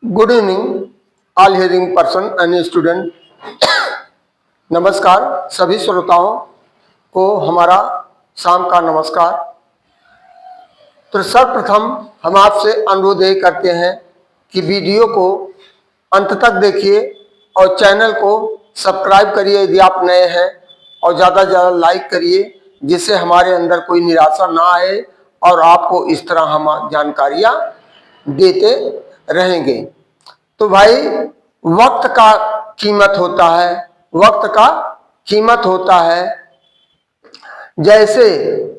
Good evening all hearing person and student. नमस्कार सभी श्रोताओं को हमारा शाम का नमस्कार। तो सर्वप्रथम हम आपसे अनुरोध यही करते हैं कि वीडियो को अंत तक देखिए और चैनल को सब्सक्राइब करिए यदि आप नए हैं, और ज़्यादा से ज़्यादा लाइक करिए जिससे हमारे अंदर कोई निराशा ना आए और आपको इस तरह हम जानकारियाँ देते रहेंगे। तो भाई वक्त का कीमत होता है, वक्त का कीमत होता है। जैसे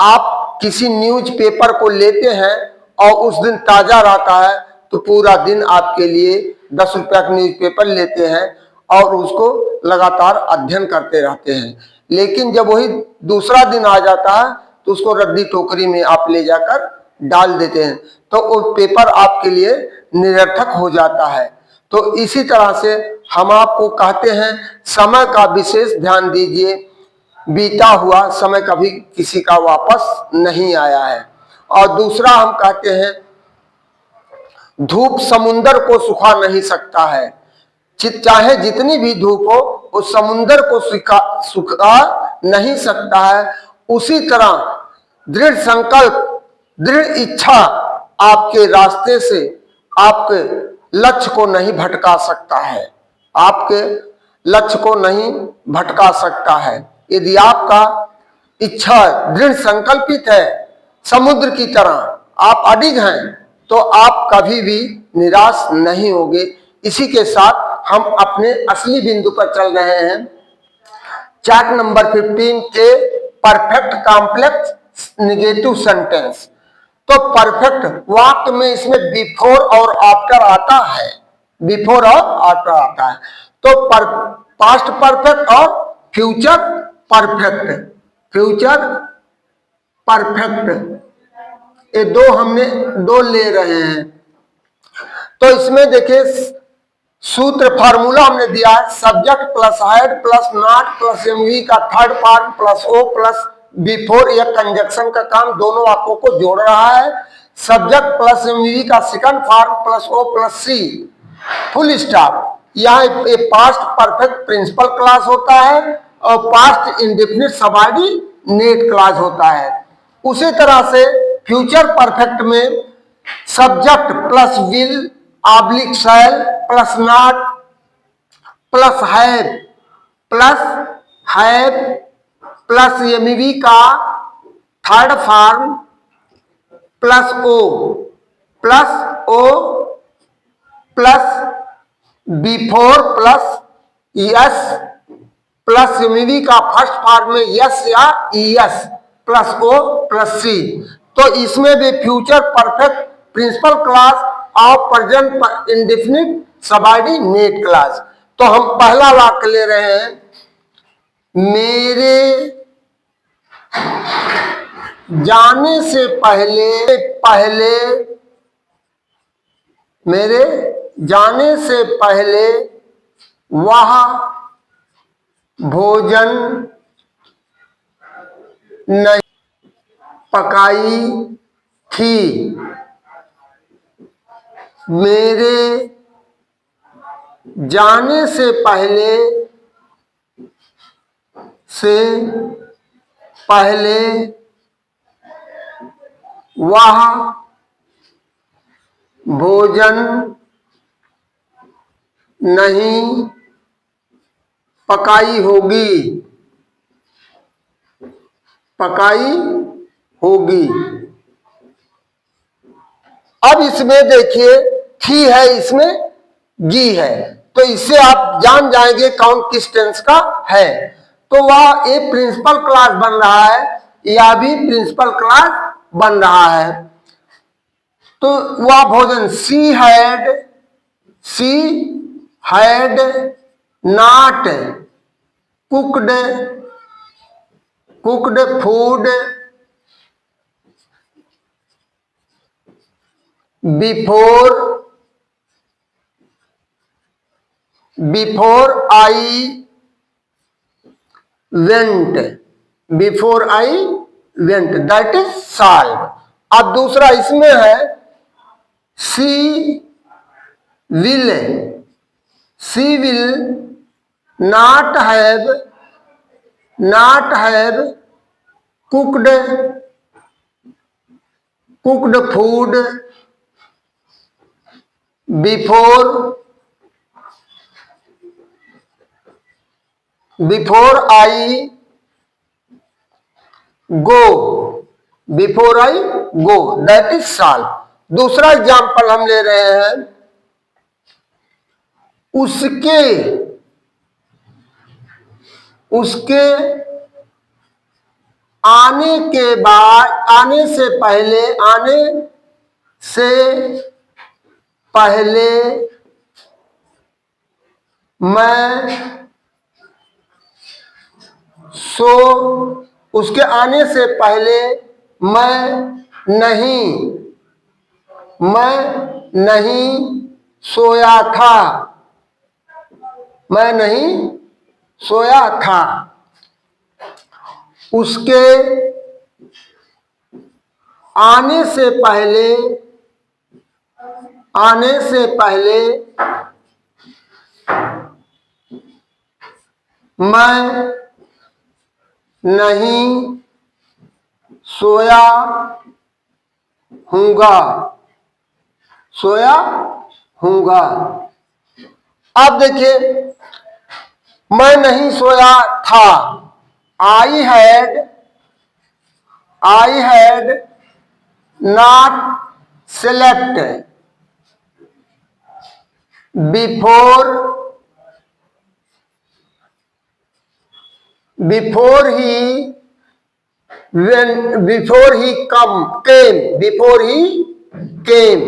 आप किसी न्यूज पेपर को लेते हैं और उस दिन ताजा रहता है तो पूरा दिन आपके लिए 10 रुपया का न्यूज पेपर लेते हैं और उसको लगातार अध्ययन करते रहते हैं। लेकिन जब वही दूसरा दिन आ जाता है तो उसको रद्दी टोकरी में आप ले जाकर डाल देते हैं, तो वो पेपर आपके लिए निरर्थक हो जाता है। तो इसी तरह से हम आपको कहते हैं समय का विशेष ध्यान दीजिए। बीता हुआ समय कभी किसी का वापस नहीं आया है। और दूसरा हम कहते हैं धूप समुंदर को सुखा नहीं सकता है। चाहे जितनी भी धूप हो उस समुंदर को सुखा नहीं सकता है। उसी तरह दृढ़ संकल्प, दृढ़ इच्छा आपके रास्ते से आपके लक्ष्य को नहीं भटका सकता है, आपके लक्ष्य को नहीं भटका सकता है। यदि आपका इच्छा दृढ़ संकल्पित है, समुद्र की तरह आप अडिग हैं, तो आप कभी भी निराश नहीं होंगे। इसी के साथ हम अपने असली बिंदु पर चल रहे हैं। चार्ट नंबर 15 के परफेक्ट कॉम्प्लेक्स नेगेटिव सेंटेंस। तो परफेक्ट वाक्य में इसमें बिफोर और आफ्टर आता है, बिफोर और आफ्टर आता है। तो पास्ट परफेक्ट और फ्यूचर परफेक्ट, फ्यूचर परफेक्ट, ये दो ले रहे हैं। तो इसमें देखिए सूत्र फार्मूला हमने दिया है, subject plus had plus not plus MV का third form plus O plus before, यह कंजक्शन का काम दोनों वाक्यों को जोड़ रहा है। सब्जेक्ट प्लस एमवी का second form plus O plus C full stop. यहाँ एक पास्ट परफेक्ट प्रिंसिपल क्लास होता है और पास्ट इंडेफिनिट सबऑर्डिनेट क्लास होता है। उसी तरह से फ्यूचर परफेक्ट में subject plus will oblique shall plus not plus have plus MV का third form plus O plus before plus s plus MV का फर्स्ट फॉर्म में यस या ES plus O plus C. तो इसमें भी future perfect principal class और present indefinite subordinate class. तो हम पहला वाक्य ले रहे हैं, मेरे जाने से मेरे जाने से पहले वह भोजन नहीं पकाई थी। मेरे जाने से पहले वह भोजन नहीं पकाई होगी। अब इसमें देखिए थी है, इसमें गी है, तो इससे आप जान जाएंगे कौन किस टेंस का है। तो वह एक प्रिंसिपल क्लास बन रहा है, या भी प्रिंसिपल क्लास बन रहा है। तो वह भोजन she had not cooked food before I went, that is solve. अब दूसरा इसमें है सी will, she will not have cooked food before I go, that is shall। दूसरा एग्जाम्पल हम ले रहे हैं, उसके आने के बाद, आने से पहले मैं उसके आने से पहले मैं नहीं सोया था। उसके आने से पहले मैं नहीं सोया हूँगा। अब देखिए, मैं नहीं सोया था, I had not slept before he came,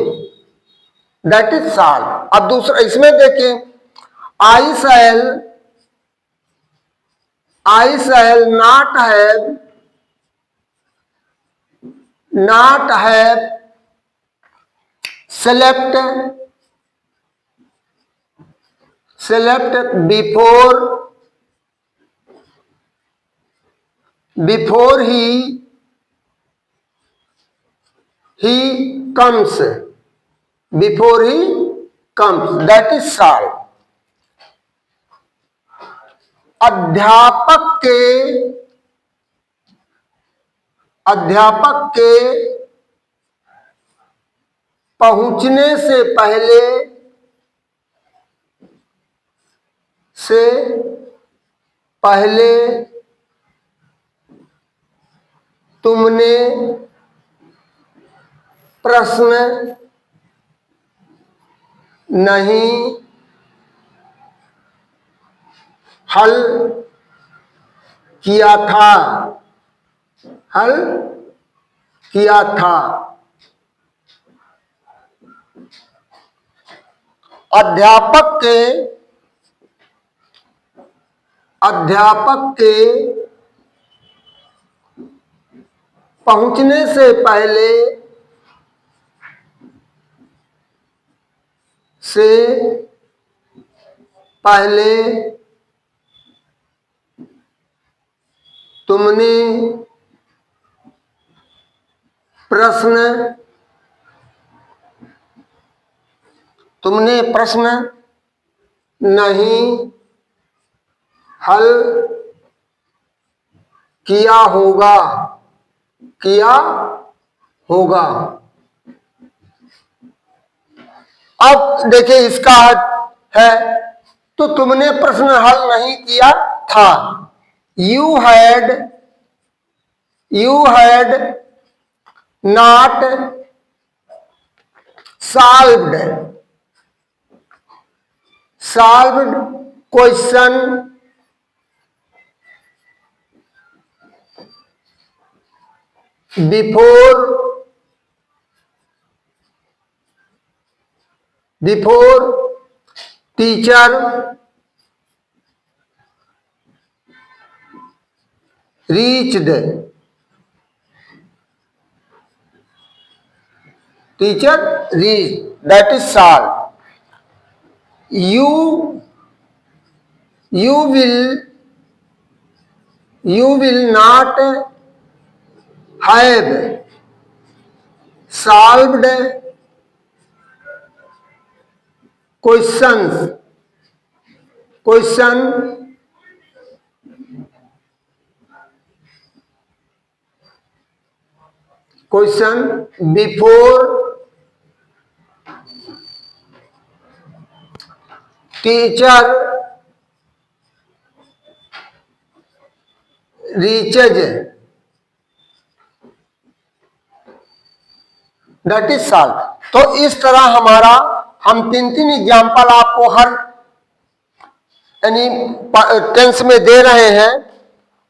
that is shall। अब दूसरा इसमें देखें, I shall not have slept before he comes, that is shall। अध्यापक के पहुंचने से पहले तुमने प्रश्न नहीं हल किया था। अध्यापक के पहुंचने से पहले तुमने प्रश्न नहीं हल किया होगा। अब देखिए, इसका अर्थ है, तो तुमने प्रश्न हल नहीं किया था। You had not solved question before teacher reached, that is shall। You will not have solved question before teacher reaches, that is solve. तो इस तरह हम तीन एग्जाम्पल आपको हर यानी टेंस में दे रहे हैं,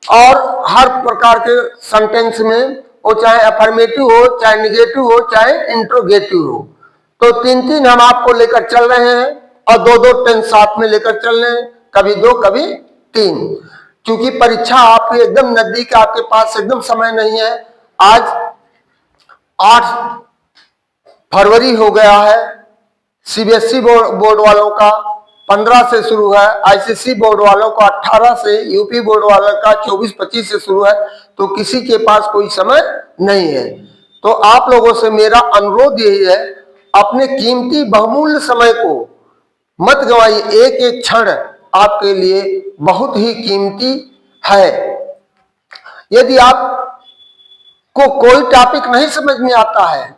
और हर प्रकार के सेंटेंस में, वो चाहे अफर्मेटिव हो, चाहे निगेटिव हो, चाहे इंट्रोगेटिव हो। तो तीन हम आपको लेकर चल रहे हैं, और दो टेंस साथ में लेकर चल रहे हैं, कभी 2 कभी 3। क्योंकि परीक्षा आपकी एकदम नजदीक, आपके पास एकदम समय नहीं है। आज 8 फरवरी हो गया है। सीबीएसई बोर्ड वालों का 15 से शुरू है, आईसीएसई बोर्ड वालों का 18 से, यूपी बोर्ड वालों का 24-25 से शुरू है। तो किसी के पास कोई समय नहीं है। तो आप लोगों से मेरा अनुरोध यही है, अपने कीमती बहुमूल्य समय को मत गंवाइए। एक एक क्षण आपके लिए बहुत ही कीमती है। यदि आपको कोई टॉपिक नहीं समझ में आता है,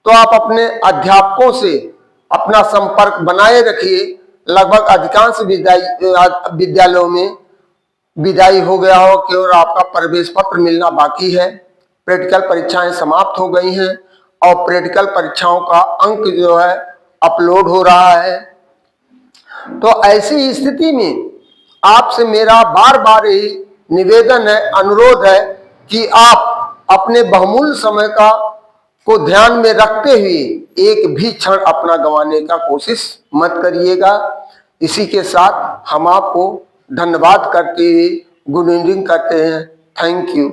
तो आप अपने अध्यापकों से अपना संपर्क बनाए रखिए। लगभग अधिकांश विद्यालयों में विदाई हो गया हो, केवल आपका प्रवेश पत्र मिलना बाकी है। प्रैक्टिकल परीक्षाएं समाप्त हो गई हैं, और प्रैक्टिकल परीक्षाओं का अंक जो है अपलोड हो रहा है। तो ऐसी स्थिति में आपसे मेरा बार बार यही निवेदन है, अनुरोध है कि आप अपने बहुमूल्य समय को ध्यान में रखते हुए एक भी क्षण अपना गंवाने का कोशिश मत करिएगा। इसी के साथ हम आपको धन्यवाद करते हुए गुड इवनिंग करते हैं। Thank you.